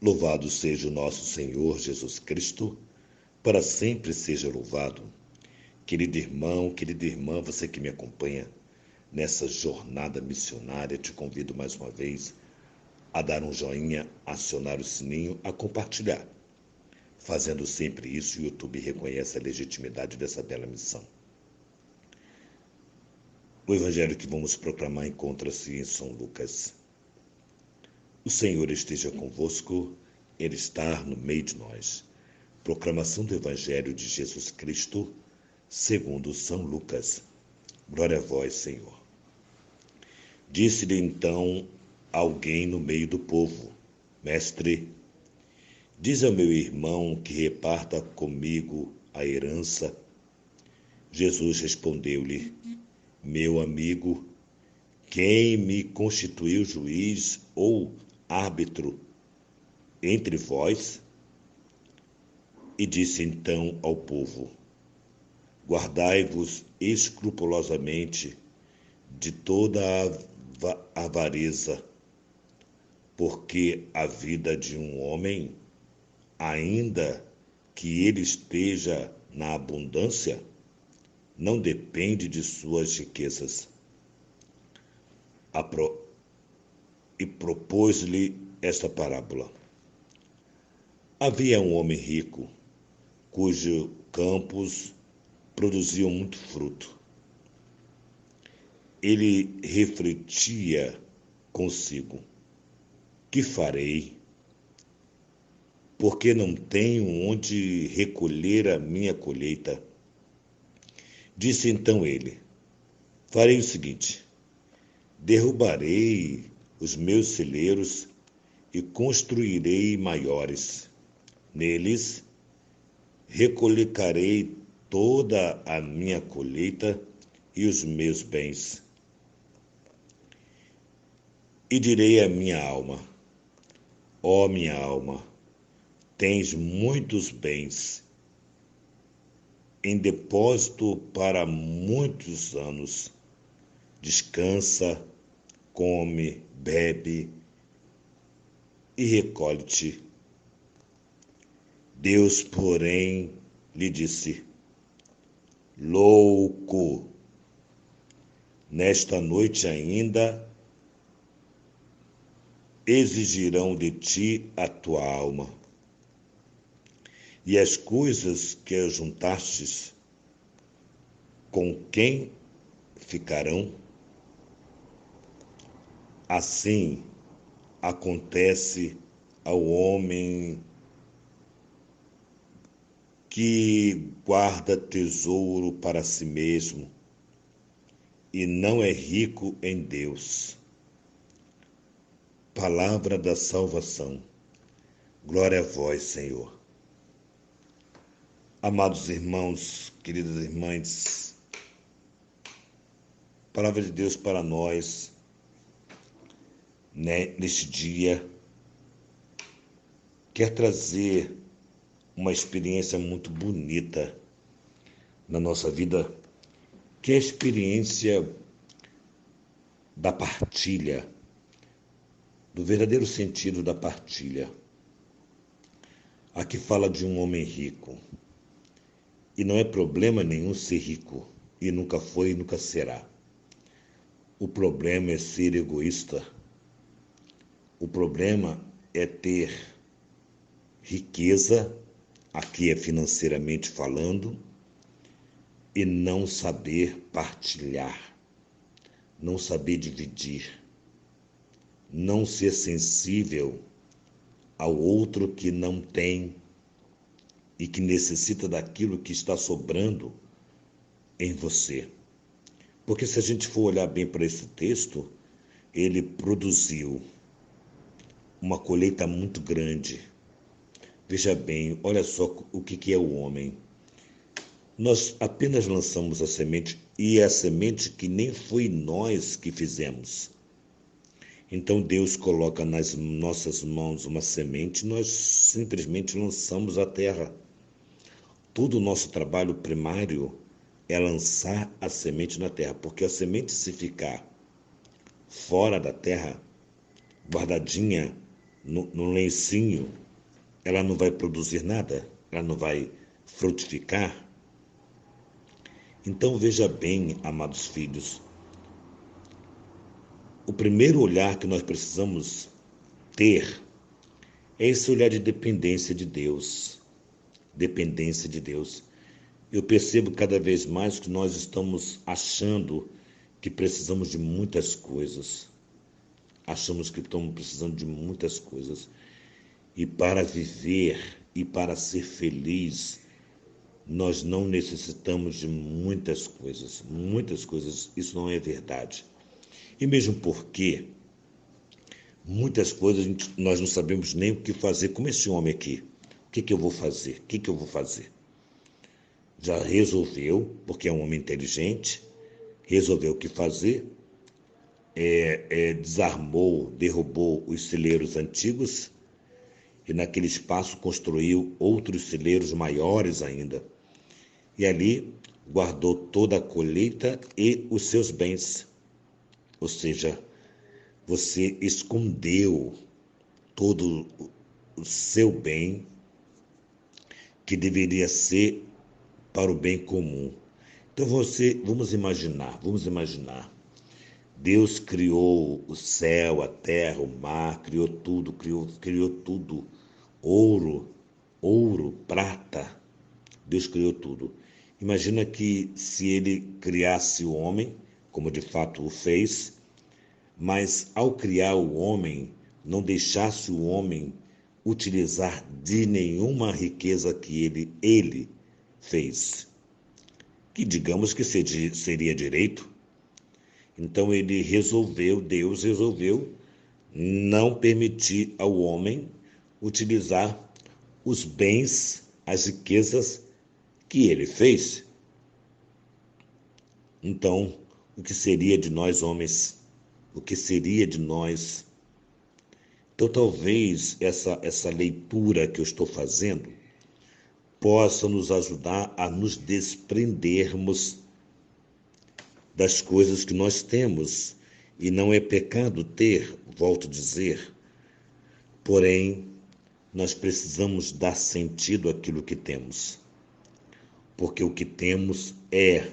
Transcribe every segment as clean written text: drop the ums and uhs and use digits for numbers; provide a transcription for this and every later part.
Louvado seja o nosso Senhor Jesus Cristo, para sempre seja louvado. Querido irmão, querida irmã, você que me acompanha nessa jornada missionária, te convido mais uma vez a dar um joinha, acionar o sininho, a compartilhar. Fazendo sempre isso, o YouTube reconhece a legitimidade dessa bela missão. O evangelho que vamos proclamar encontra-se em São Lucas. O Senhor esteja convosco, Ele está no meio de nós. Proclamação do Evangelho de Jesus Cristo, segundo São Lucas. Glória a vós, Senhor. Disse-lhe então alguém no meio do povo: Mestre, diz ao meu irmão que reparta comigo a herança. Jesus respondeu-lhe: Meu amigo, quem me constituiu juiz ou árbitro entre vós? E disse então ao povo: Guardai-vos escrupulosamente de toda a avareza, porque a vida de um homem, ainda que ele esteja na abundância, não depende de suas riquezas. E propôs-lhe esta parábola. Havia um homem rico, cujos campos produziam muito fruto. Ele refletia consigo: que farei? Porque não tenho onde recolher a minha colheita. Disse então ele: farei o seguinte: derrubarei os meus celeiros e construirei maiores. Neles recolherei toda a minha colheita e os meus bens. E direi à minha alma: ó minha alma, tens muitos bens em depósito para muitos anos. Descansa, come, bebe e recolhe-te. Deus, porém, lhe disse: louco, nesta noite ainda exigirão de ti a tua alma. E as coisas que ajuntastes, com quem ficarão? Assim acontece ao homem que guarda tesouro para si mesmo e não é rico em Deus. Palavra da salvação. Glória a vós, Senhor. Amados irmãos, queridas irmãs, palavra de Deus para nós, neste dia, quer trazer uma experiência muito bonita na nossa vida, que é a experiência da partilha, do verdadeiro sentido da partilha. Aqui fala de um homem rico. E não é problema nenhum ser rico, e nunca foi e nunca será. O problema é ser egoísta. O problema é ter riqueza, aqui é financeiramente falando, e não saber partilhar, não saber dividir, não ser sensível ao outro que não tem e que necessita daquilo que está sobrando em você. Porque se a gente for olhar bem para esse texto, ele produziu uma colheita muito grande. Veja bem, olha só o que é o homem. Nós apenas lançamos a semente, e é a semente que nem foi nós que fizemos. Então Deus coloca nas nossas mãos uma semente, nós simplesmente lançamos à terra. Todo o nosso trabalho primário é lançar a semente na terra, porque a semente, se ficar fora da terra, guardadinha, no lencinho, ela não vai produzir nada, ela não vai frutificar. Então veja bem, amados filhos, o primeiro olhar que nós precisamos ter é esse olhar de dependência de Deus. Dependência de Deus. Eu percebo cada vez mais que nós estamos achando que precisamos de muitas coisas. Achamos que estamos precisando de muitas coisas. E para viver e para ser feliz, nós não necessitamos de muitas coisas. Muitas coisas, isso não é verdade. E mesmo porque muitas coisas nós não sabemos nem o que fazer, como esse homem aqui. O que eu vou fazer? O que eu vou fazer? Já resolveu, porque é um homem inteligente, resolveu o que fazer, desarmou, derrubou os celeiros antigos e naquele espaço construiu outros celeiros maiores ainda. E ali guardou toda a colheita e os seus bens. Ou seja, você escondeu todo o seu bem que deveria ser para o bem comum. Então vamos imaginar, Deus criou o céu, a terra, o mar, criou tudo, ouro, prata, Deus criou tudo. Imagina que se ele criasse o homem, como de fato o fez, mas ao criar o homem, não deixasse o homem utilizar de nenhuma riqueza que ele fez, que digamos que seria direito. Então Deus resolveu não permitir ao homem utilizar os bens, as riquezas que ele fez. Então, o que seria de nós homens? O que seria de nós? Então, talvez essa leitura que eu estou fazendo possa nos ajudar a nos desprendermos das coisas que nós temos. E não é pecado ter, volto a dizer, porém, nós precisamos dar sentido àquilo que temos. Porque o que temos é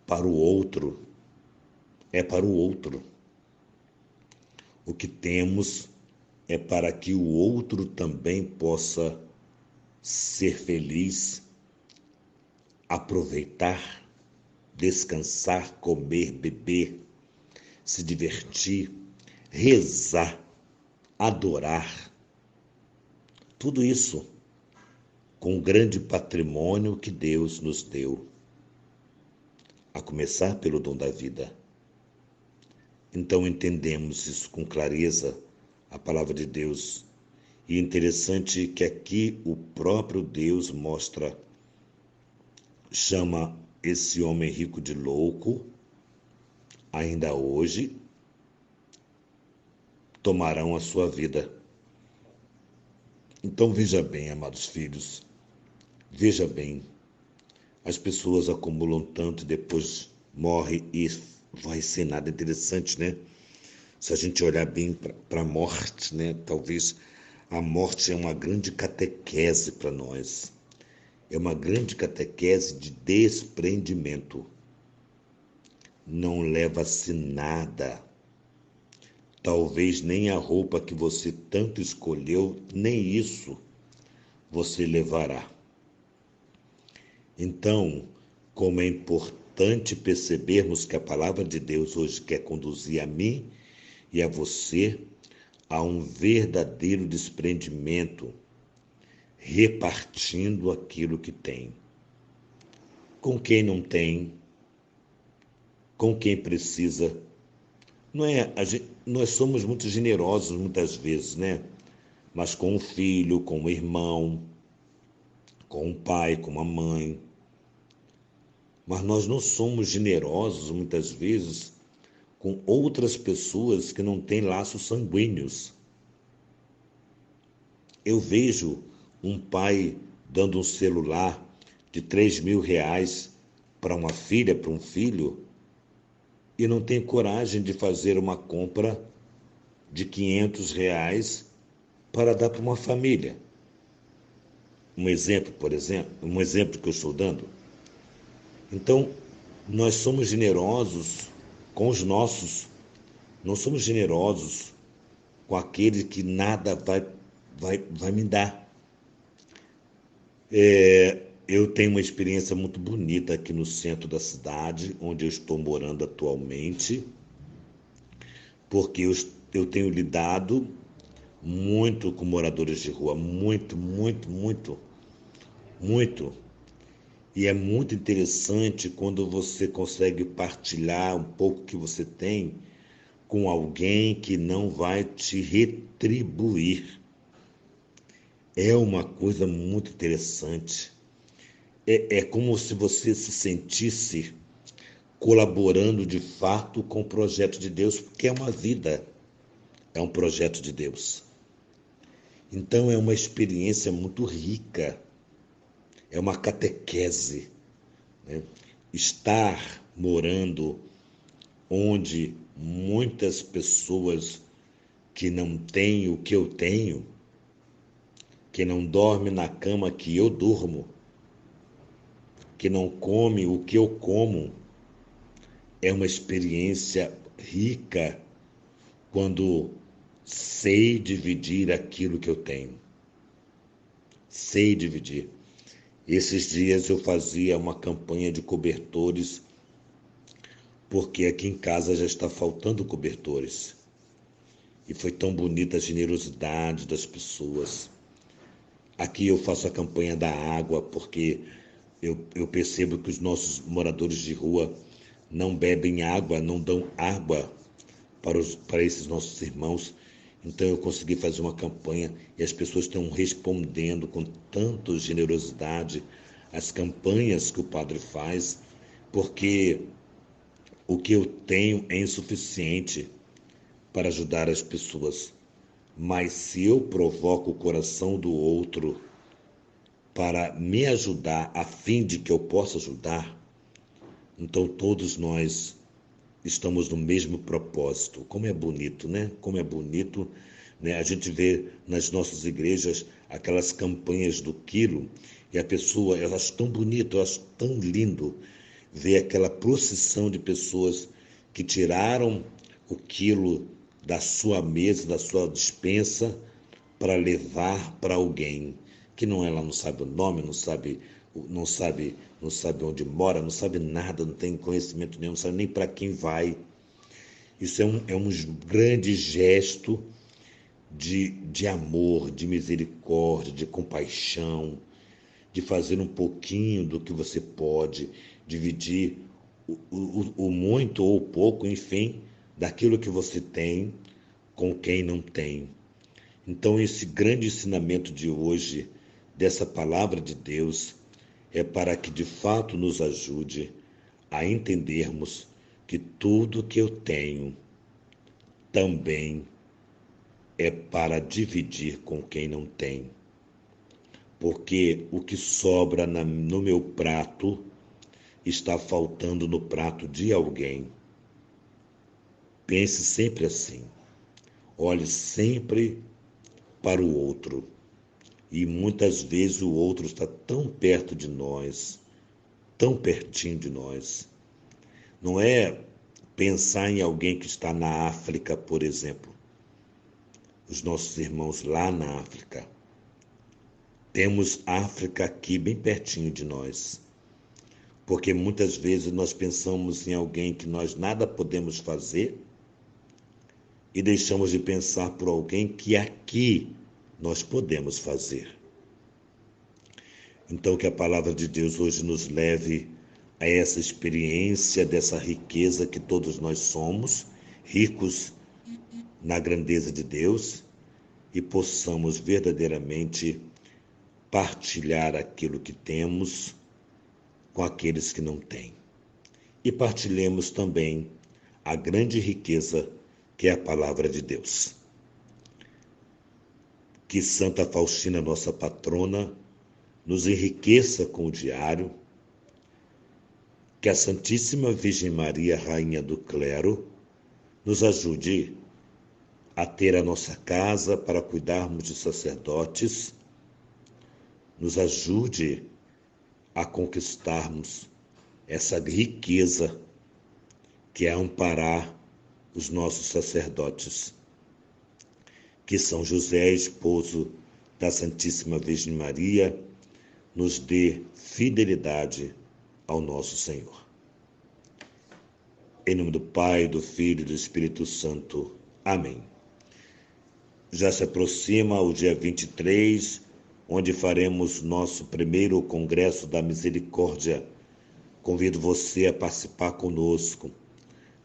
para o outro. O que temos é para que o outro também possa ser feliz, aproveitar, descansar, comer, beber, se divertir, rezar, adorar. Tudo isso com o grande patrimônio que Deus nos deu, a começar pelo dom da vida. Então entendemos isso com clareza, a palavra de Deus. E interessante que aqui o próprio Deus chama esse homem rico de louco. Ainda hoje tomarão a sua vida. Então veja bem, amados filhos, veja bem, as pessoas acumulam tanto e depois morrem e vai ser nada. Interessante, né? Se a gente olhar bem para a morte, né? Talvez a morte é uma grande catequese para nós. É uma grande catequese de desprendimento. Não leva-se nada. Talvez nem a roupa que você tanto escolheu, nem isso você levará. Então, como é importante percebermos que a palavra de Deus hoje quer conduzir a mim e a você a um verdadeiro desprendimento, repartindo aquilo que tem. Com quem não tem, com quem precisa. Nós somos muito generosos muitas vezes, né? Mas com o filho, com o irmão, com o pai, com a mãe. Mas nós não somos generosos muitas vezes com outras pessoas que não têm laços sanguíneos. Eu vejo um pai dando um celular de R$ 3.000 para uma filha, para um filho, e não tem coragem de fazer uma compra de R$ 500 para dar para uma família. Um exemplo que eu estou dando. Então, nós somos generosos com os nossos, não somos generosos com aquele que nada vai me dar. Eu tenho uma experiência muito bonita aqui no centro da cidade, onde eu estou morando atualmente, porque eu tenho lidado muito com moradores de rua, muito, muito, muito, muito. E é muito interessante quando você consegue partilhar um pouco que você tem com alguém que não vai te retribuir. É uma coisa muito interessante. É como se você se sentisse colaborando de fato com o projeto de Deus, porque é uma vida, é um projeto de Deus. Então é uma experiência muito rica, é uma catequese, né? Estar morando onde muitas pessoas que não têm o que eu tenho, que não dorme na cama que eu durmo, que não come o que eu como, é uma experiência rica quando sei dividir aquilo que eu tenho. Sei dividir. Esses dias eu fazia uma campanha de cobertores, porque aqui em casa já está faltando cobertores. E foi tão bonita a generosidade das pessoas. Aqui eu faço a campanha da água, porque eu percebo que os nossos moradores de rua não bebem água, não dão água para esses nossos irmãos. Então eu consegui fazer uma campanha e as pessoas estão respondendo com tanta generosidade às campanhas que o padre faz, porque o que eu tenho é insuficiente para ajudar as pessoas. Mas se eu provoco o coração do outro para me ajudar, a fim de que eu possa ajudar, então todos nós estamos no mesmo propósito. Como é bonito, né? Como é bonito, né? A gente vê nas nossas igrejas aquelas campanhas do quilo e a pessoa, eu acho tão bonito, eu acho tão lindo ver aquela procissão de pessoas que tiraram o quilo da sua mesa, da sua despensa, para levar para alguém que não ela não sabe o nome, não sabe onde mora, não sabe nada, não tem conhecimento nenhum, não sabe nem para quem vai. Isso é um grande gesto de amor, de misericórdia, de compaixão, de fazer um pouquinho do que você pode, dividir o muito ou o pouco, enfim, daquilo que você tem com quem não tem. Então, esse grande ensinamento de hoje, dessa palavra de Deus, é para que de fato nos ajude a entendermos que tudo que eu tenho também é para dividir com quem não tem. Porque o que sobra no meu prato está faltando no prato de alguém. Pense sempre assim. Olhe sempre para o outro. E muitas vezes o outro está tão perto de nós, tão pertinho de nós. Não é pensar em alguém que está na África, por exemplo. Os nossos irmãos lá na África. Temos África aqui bem pertinho de nós. Porque muitas vezes nós pensamos em alguém que nós nada podemos fazer e deixamos de pensar por alguém que aqui nós podemos fazer. Então, que a palavra de Deus hoje nos leve a essa experiência dessa riqueza que todos nós somos, ricos na grandeza de Deus, e possamos verdadeiramente partilhar aquilo que temos com aqueles que não têm. E partilhemos também a grande riqueza que é a palavra de Deus. Que Santa Faustina, nossa patrona, nos enriqueça com o diário, que a Santíssima Virgem Maria, Rainha do Clero, nos ajude a ter a nossa casa para cuidarmos de sacerdotes, nos ajude a conquistarmos essa riqueza que é amparar os nossos sacerdotes. Que São José, esposo da Santíssima Virgem Maria, nos dê fidelidade ao nosso Senhor. Em nome do Pai, do Filho e do Espírito Santo. Amém. Já se aproxima o dia 23, onde faremos nosso primeiro Congresso da Misericórdia. Convido você a participar conosco.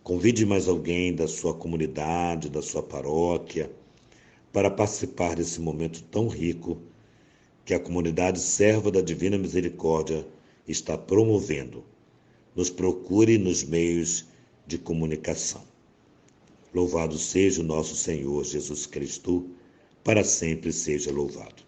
Convide mais alguém da sua comunidade, da sua paróquia, para participar desse momento tão rico que a comunidade serva da Divina Misericórdia está promovendo. Nos procure nos meios de comunicação. Louvado seja o nosso Senhor Jesus Cristo, para sempre seja louvado.